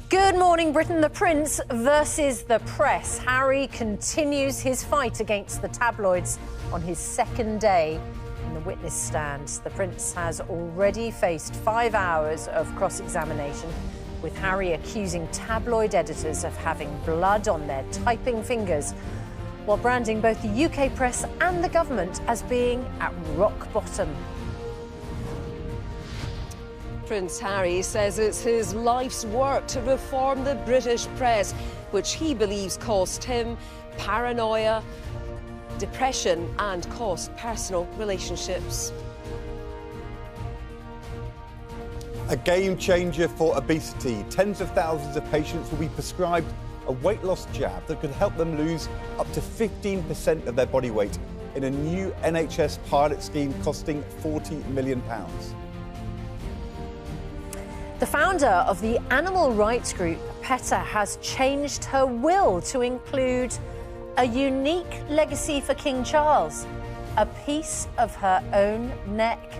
Good morning, Britain. The Prince versus the press. Harry continues his fight against the tabloids on his second day in the witness stand. The Prince has already faced 5 hours of cross-examination, with Harry accusing tabloid editors of having blood on their typing fingers, while branding both the UK press and the government as being at rock bottom. Prince Harry says it's his life's work to reform the British press, which he believes cost him paranoia, depression and cost personal relationships. A game changer for obesity. Tens of thousands of patients will be prescribed a weight loss jab that could help them lose up to 15% of their body weight in a new NHS pilot scheme costing £40 million. The founder of the animal rights group, PETA, has changed her will to include a unique legacy for King Charles, a piece of her own neck.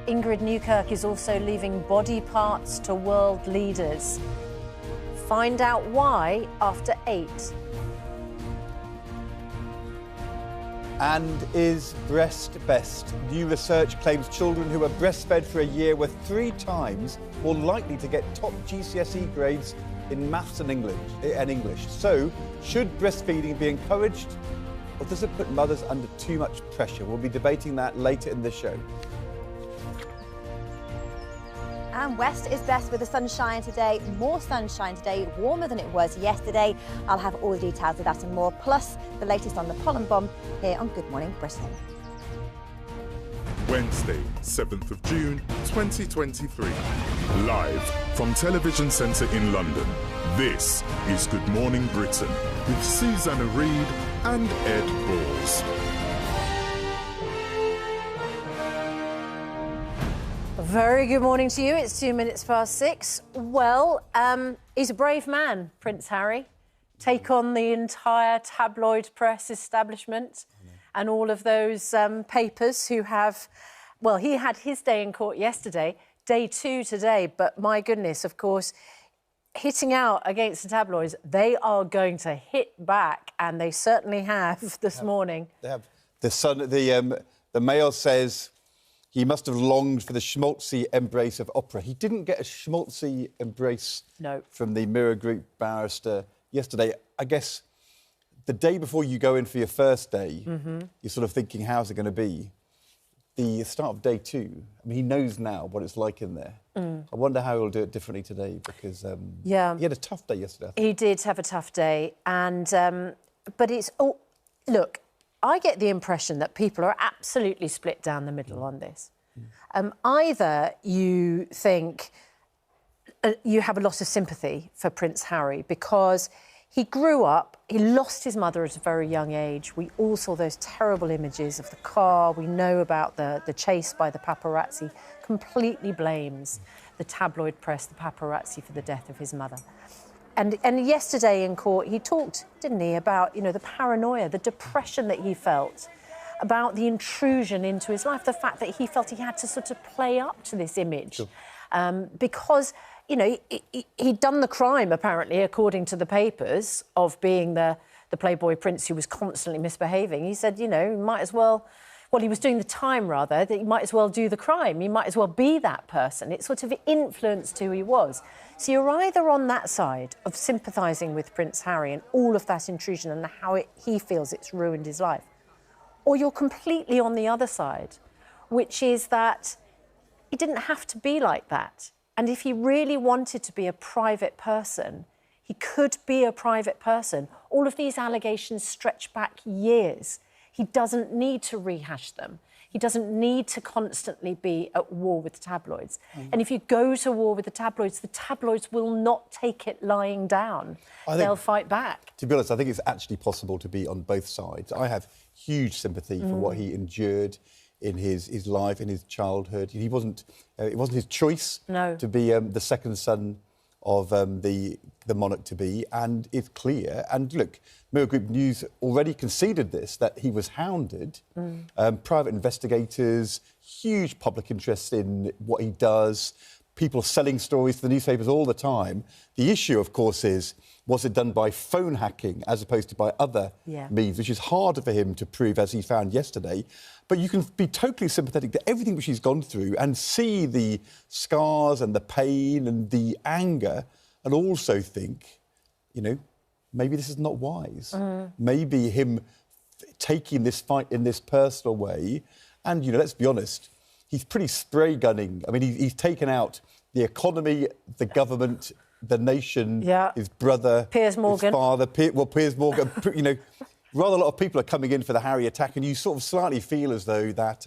Ingrid Newkirk is also leaving body parts to world leaders. Find out why after 8. And is breast best? New research claims children who are breastfed for a year were 3 times more likely to get top GCSE grades in maths and English. So, should breastfeeding be encouraged, or does it put mothers under too much pressure? We'll be debating that later in the show. And West is best with the sunshine today, more sunshine today, warmer than it was yesterday. I'll have all the details of that and more, plus the latest on the pollen bomb here on Good Morning Britain. Wednesday, 7th of June, 2023. Live from Television Centre in London, this is Good Morning Britain with Susanna Reid and Ed Balls. Very good morning to you. It's 2 minutes past 6. Well, he's a brave man, Prince Harry. Take on the entire tabloid press establishment and all of those papers who have... Well, he had his day in court yesterday, day 2 today, but my goodness, of course, hitting out against the tabloids, they are going to hit back, and they certainly have this morning. They have. The Mail says... he must have longed for the schmaltzy embrace of opera. He didn't get a schmaltzy embrace from the Mirror Group barrister yesterday. I guess the day before you go in for your first day, you're sort of thinking, how's it going to be? The start of day 2, I mean, he knows now what it's like in there. I wonder how he'll do it differently today, because he had a tough day yesterday. He did have a tough day, and but it's... Oh, look, I get the impression that people are absolutely split down the middle on this. Either you think you have a lot of sympathy for Prince Harry because he grew up, he lost his mother at a very young age. We all saw those terrible images of the car. We know about the chase by the paparazzi. Completely blames the tabloid press, the paparazzi, for the death of his mother. And yesterday in court, he talked, didn't he, about, you know, the paranoia, the depression that he felt, about the intrusion into his life, the fact that he felt he had to sort of play up to this image. Sure. Because, you know, he'd done the crime, apparently, according to the papers, of being the Playboy prince who was constantly misbehaving. He said, you know, he might as well... Well, he was doing the time, rather, that he might as well do the crime. He might as well be that person. It sort of influenced who he was. So you're either on that side of sympathising with Prince Harry and all of that intrusion and how he feels it's ruined his life, or you're completely on the other side, which is that he didn't have to be like that. And if he really wanted to be a private person, he could be a private person. All of these allegations stretch back years. He doesn't need to rehash them. He doesn't need to constantly be at war with the tabloids. And if you go to war with the tabloids will not take it lying down. They'll fight back. To be honest, I think it's actually possible to be on both sides. I have huge sympathy for what he endured in his life, in his childhood. It wasn't his choice to be the second son of the monarch-to-be, and it's clear. And look, Mirror Group News already conceded this, that he was hounded. Private investigators, huge public interest in what he does, people selling stories to the newspapers all the time. The issue, of course, is, was it done by phone hacking as opposed to by other means, which is harder for him to prove, as he found yesterday. But you can be totally sympathetic to everything which he's gone through and see the scars and the pain and the anger, and also think, you know, maybe this is not wise. Maybe him taking this fight in this personal way, and, you know, let's be honest, he's pretty spray gunning. I mean, he's taken out the economy, the government, the nation, his brother, Piers Morgan, his father, Piers Morgan. You know, rather a lot of people are coming in for the Harry attack, and you sort of slightly feel as though that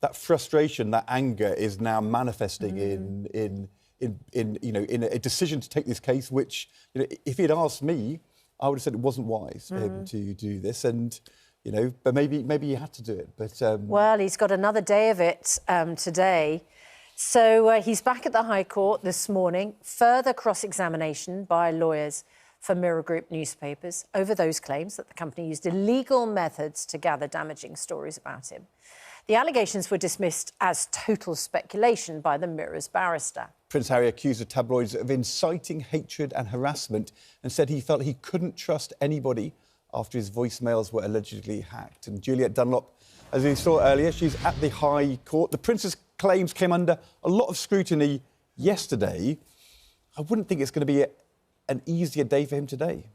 that frustration, that anger, is now manifesting in a decision to take this case. Which, you know, if he'd asked me, I would have said it wasn't wise for him to do this, and. You know, but maybe he had to do it. But well, he's got another day of it today. So he's back at the High Court this morning. Further cross-examination by lawyers for Mirror Group newspapers over those claims that the company used illegal methods to gather damaging stories about him. The allegations were dismissed as total speculation by the Mirror's barrister. Prince Harry accused the tabloids of inciting hatred and harassment, and said he felt he couldn't trust anybody after his voicemails were allegedly hacked. And Juliet Dunlop, as we saw earlier, she's at the High Court. The Prince's claims came under a lot of scrutiny yesterday. I wouldn't think it's going to be an easier day for him today.